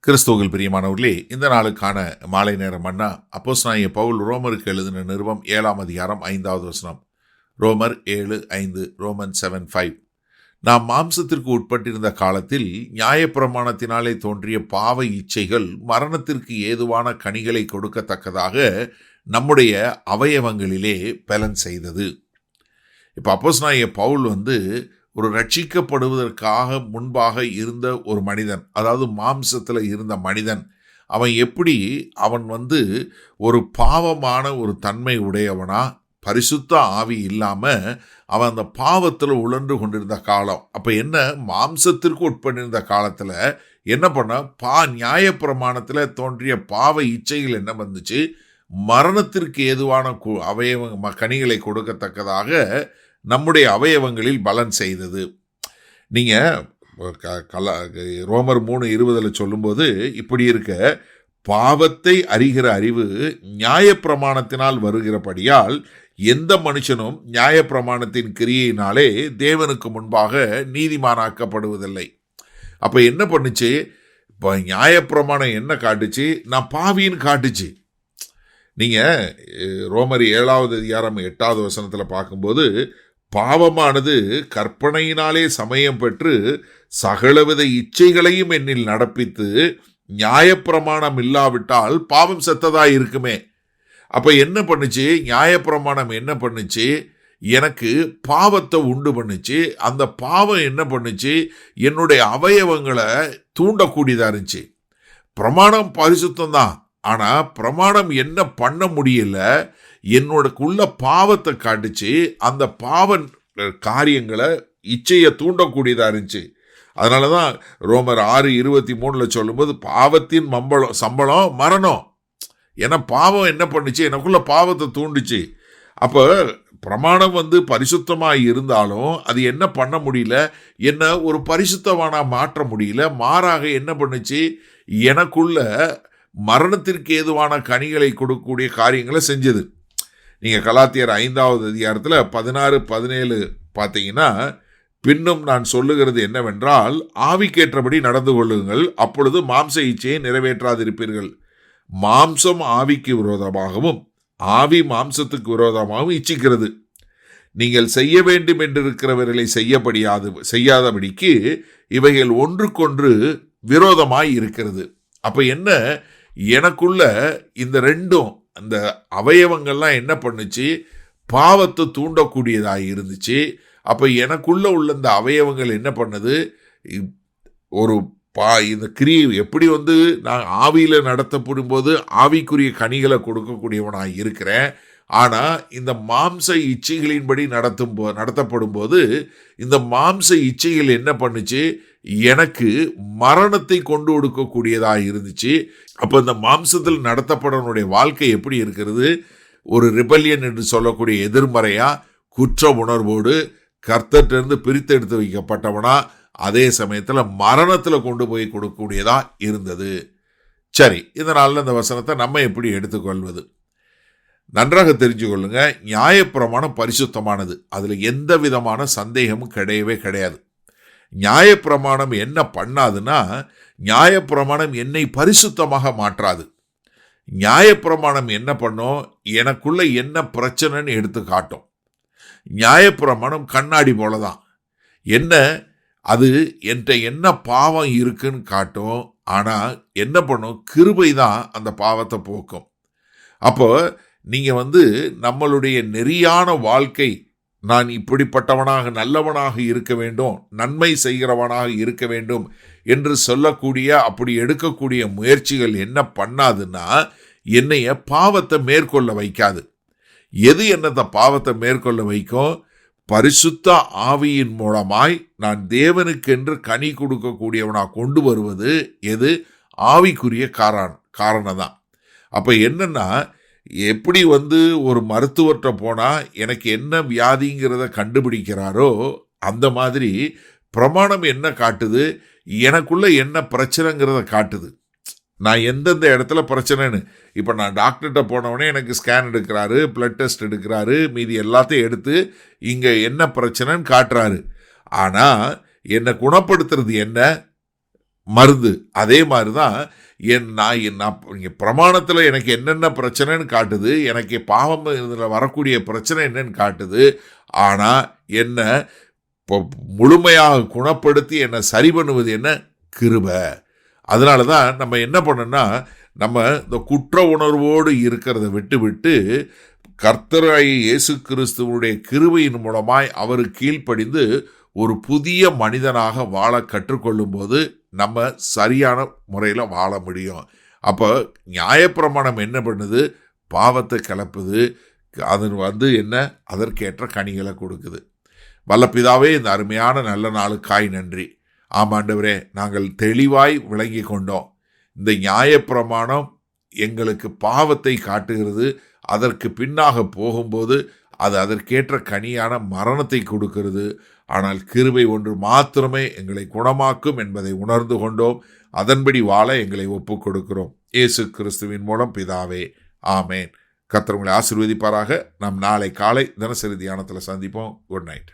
கிறிஸ்துவுக்குள் பிரியமானவர்களே, இந்த நாளுக்கான மாலை நேர மன்னா அப்போஸ்தலனாகிய பவுல் ரோமருக்கு எழுதின நிருபம் 7ஆம் அதிகாரம் 5வது வசனம். ரோமர் 7:5, ரோமன் 7:5. நாம் மாம்சத்திற்கு உட்பட்டிருந்த காலத்தில் நியாயப்பிரமாணத்தினாலே தோன்றிய பாவ இச்சைகள் மரணத்திற்கு ஏதுவான கனிகளை கொடுக்கத்தக்கதாக நம்முடைய அவயவங்களிலே பலன் செய்தது. இப்போ அப்போஸ்தலனாகிய பவுல் ஒரு ரட்சிக்கப்படுவதற்காக முன்பாக இருந்த ஒரு மனிதன், அதாவது மாம்சத்தில் இருந்த மனிதன், அவன் ஒரு பாவமான ஒரு தன்மை உடையவனா, பரிசுத்த ஆவி இல்லாமல் அவன் அந்த பாவத்தில் உழன்று கொண்டிருந்த காலம். அப்போ என்ன, மாம்சத்திற்கு உட்பட்டிருந்த காலத்தில் என்ன பண்ண, நியாயப்பிரமாணத்தில் தோன்றிய பாவ இச்சைகள் என்ன வந்துச்சு, மரணத்திற்கு ஏதுவான அவயவ கனிகளை கொடுக்கத்தக்கதாக நம்முடைய அவயவங்களில் பலன் செய்தது. நீங்கள் ரோமர் 3:20 சொல்லும்போது இப்படி இருக்க, பாவத்தை அறிகிற அறிவு நியாயப்பிரமாணத்தினால் வருகிறபடியால் எந்த மனுஷனும் நியாயப்பிரமாணத்தின் கிரியையினாலே தேவனுக்கு முன்பாக நீதிமானாக்கப்படுவதில்லை. அப்போ என்ன பண்ணுச்சு, இப்போ நியாயப்பிரமாணம் என்ன காட்டுச்சு, நான் பாவின்னு காட்டுச்சு. நீங்கள் ரோமர் 7ஆவது அதிகாரம் 8வது வசனத்தில் பார்க்கும்போது, பாவமானது கற்பனையினாலே சமயம் பெற்று சகலவித இச்சைகளையும் என்னில் நடப்பித்து நியாயப்பிரமாணம் இல்லாவிட்டால் பாவம் செத்ததாய் இருக்குமே. அப்போ என்ன பண்ணுச்சு, நியாயப்பிரமாணம் என்ன பண்ணுச்சு, எனக்கு பாவத்தை உண்டு பண்ணுச்சு. அந்த பாவம் என்ன பண்ணுச்சு, என்னுடைய அவயவங்களை தூண்டக்கூடியதாக இருந்துச்சு. பிரமாணம் பரிசுத்தம் தான், ஆனால் பிரமாணம் என்ன பண்ண முடியல, என்னோடக்குள்ள பாவத்தை காட்டுச்சு. அந்த பாவ காரியங்களை இச்சையை தூண்டக்கூடியதாக இருந்துச்சு. அதனால தான் ரோமர் 6:23 சொல்லும்போது, பாவத்தின் சம்பளம் மரணம். ஏன்னா பாவம் என்ன பண்ணுச்சு, எனக்குள்ள பாவத்தை தூண்டுச்சு. அப்போ பிரமாணம் பரிசுத்தமாக இருந்தாலும் அது என்ன பண்ண முடியல, என்ன ஒரு பரிசுத்தவானா மாற்ற முடியல. மாறாக என்ன பண்ணுச்சு, எனக்குள்ள மரணத்திற்கு ஏதுவான கனிகளை கொடுக்கக்கூடிய காரியங்களை செஞ்சது. நீங்கள் கலாத்தியர் 5வது அதிகாரத்தில் 16-17 பார்த்தீங்கன்னா, பின்னும் நான் சொல்லுகிறது என்னவென்றால், ஆவிக்கேற்றபடி நடந்து கொள்ளுங்கள், அப்பொழுது மாம்ச இச்சையை நிறைவேற்றாதிருப்பீர்கள். மாம்சம் ஆவிக்கு விரோதமாகவும் ஆவி மாம்சத்துக்கு விரோதமாகவும் இச்சிக்கிறது. நீங்கள் செய்ய வேண்டும் என்றிருக்கிறவர்களை செய்யாதபடிக்கு இவைகள் ஒன்றுக்கொன்று விரோதமாய் இருக்கிறது. அப்போ என்ன, எனக்குள்ள இந்த ரெண்டும், அந்த அவயவங்கள்லாம் என்ன பண்ணுச்சு, பாவத்தை தூண்டக்கூடியதாக இருந்துச்சு. அப்போ எனக்குள்ள உள்ள இந்த அவயவங்கள் என்ன பண்ணுது, ஒரு இந்த கிரியை எப்படி நான் ஆவியில் நடத்தப்படும் போது ஆவிக்குரிய கனிகளை கொடுக்கக்கூடியவனாக இருக்கிறேன். ஆனால் இந்த மாம்ச இச்சைகளின்படி நடத்தப்படும் போது இந்த மாம்ச இச்சைகள் என்ன பண்ணுச்சு, எனக்கு மரணத்தை கொண்டு கொடுக்கக்கூடியதாக இருந்துச்சு. அப்போ இந்த மாம்சத்தில் நடத்தப்படனுடைய வாழ்க்கை எப்படி இருக்கிறது, ஒரு ரிபல்லியன் என்று சொல்லக்கூடிய எதிர்மறையாக குற்ற உணர்வோடு கர்த்தர்கிட்டருந்து பிரித்து எடுத்து வைக்கப்பட்டவனா, அதே சமயத்தில் மரணத்தில் கொண்டு போய் கொடுக்கக்கூடியதாக இருந்தது. சரி, இதனால் இந்த வசனத்தை நம்ம எப்படி எடுத்துக்கொள்வது, நன்றாக தெரிஞ்சு கொள்ளுங்க. நியாயப்பிரமாணம் பரிசுத்தமானது, அதில் எந்த விதமான சந்தேகமும் கிடையவே கிடையாது. நியாயப்பிரமாணம் என்ன பண்ணாதுன்னா, நியாயப்பிரமாணம் என்னை பரிசுத்தமாக மாற்றாது. நியாயப்பிரமாணம் என்ன பண்ணும், எனக்குள்ள என்ன பிரச்சனைன்னு எடுத்து காட்டும். நியாயப்பிரமாணம் கண்ணாடி போலதான், என்ன அது என்கிட்ட என்ன பாவம் இருக்குன்னு காட்டும். ஆனால் என்ன பண்ணும், கிருபை தான் அந்த பாவத்தை போக்கும். அப்போ நீங்கள் நம்மளுடைய நெறியான வாழ்க்கை, நான் இப்படிப்பட்டவனாக நல்லவனாக இருக்க வேண்டும், நன்மை செய்கிறவனாக இருக்க வேண்டும் என்று சொல்லக்கூடிய அப்படி எடுக்கக்கூடிய முயற்சிகள் என்ன பண்ணாதுன்னா, என்னைய பாவத்தை மேற்கொள்ள வைக்காது. எது என்னத்தை பாவத்தை மேற்கொள்ள வைக்கும், பரிசுத்த ஆவியின் மூலமாய் நான் தேவனுக்கென்று கனி கொடுக்கக்கூடியவனாக கொண்டு வருவது எது, ஆவிக்குரிய காரணம் தான். அப்போ என்னன்னா, எப்படி ஒரு மருத்துவர்கிட்ட போனால் எனக்கு என்ன வியாதிங்கிறத கண்டுபிடிக்கிறாரோ, அந்த மாதிரி பிரமாணம் என்ன காட்டுது, எனக்குள்ள என்ன பிரச்சனைங்கிறத காட்டுது. நான் எந்தெந்த இடத்துல பிரச்சனைன்னு, இப்போ நான் டாக்டர்கிட்ட போனவொடனே எனக்கு ஸ்கேன் எடுக்கிறாரு, பிளட் டெஸ்ட் எடுக்கிறாரு, மீதி எல்லாத்தையும் எடுத்து இங்கே என்ன பிரச்சனைன்னு காட்டுறாரு. ஆனால் என்னை குணப்படுத்துறது என்ன, மருந்து. அதே மாதிரி தான் இங்கே பிரமாணத்தில் எனக்கு என்னென்ன பிரச்சனைன்னு காட்டுது, எனக்கு பாவம் இதில் வரக்கூடிய பிரச்சனை என்னன்னு காட்டுது. ஆனால் என்ன முழுமையாக குணப்படுத்தி என்னை சரி பண்ணுவது என்ன? கிருபை. அதனால தான் நம்ம என்ன பண்ணோம்னா, நம்ம இந்த குற்ற உணர்வோடு இருக்கிறத விட்டு கர்த்தராகிய இயேசு கிறிஸ்துவனுடைய கிருபையின் மூலமாய் அவர் கீழ்ப்படிந்து ஒரு புதிய மனிதனாக வாழ கற்றுக்கொள்ளும் போது நம்ம சரியான முறையில் வாழ முடியும். அப்போ நியாயப்பிரமாணம் என்ன பண்ணுது? பாவத்தை கிளப்புது. அது என்ன? அதற்கேற்ற கனிகளை கொடுக்குது. வல்ல பிதாவே, இந்த அருமையான நல்ல நாளுக்காய் நன்றி. ஆமாண்டவரே, நாங்கள் தெளிவாய் விளங்கி கொண்டோம். இந்த நியாயப்பிரமாணம் எங்களுக்கு பாவத்தை காட்டுகிறது. அதற்கு பின்னாக போகும்போது அது அதற்கேற்ற கனியான மரணத்தை கொடுக்கிறது. ஆனால் கிருபை ஒன்று மாத்திரமே எங்களை குணமாக்கும் என்பதை உணர்ந்து கொண்டோம். அதன்படி வாழ எங்களை ஒப்புக் கொடுக்கிறோம். இயேசு கிறிஸ்துவின் மூலம் பிதாவே, ஆமேன். கர்த்தர் உங்களை ஆசீர்வதிப்பாராக. நாம் நாளை காலை தினசரி தியானத்தில் சந்திப்போம். Good night.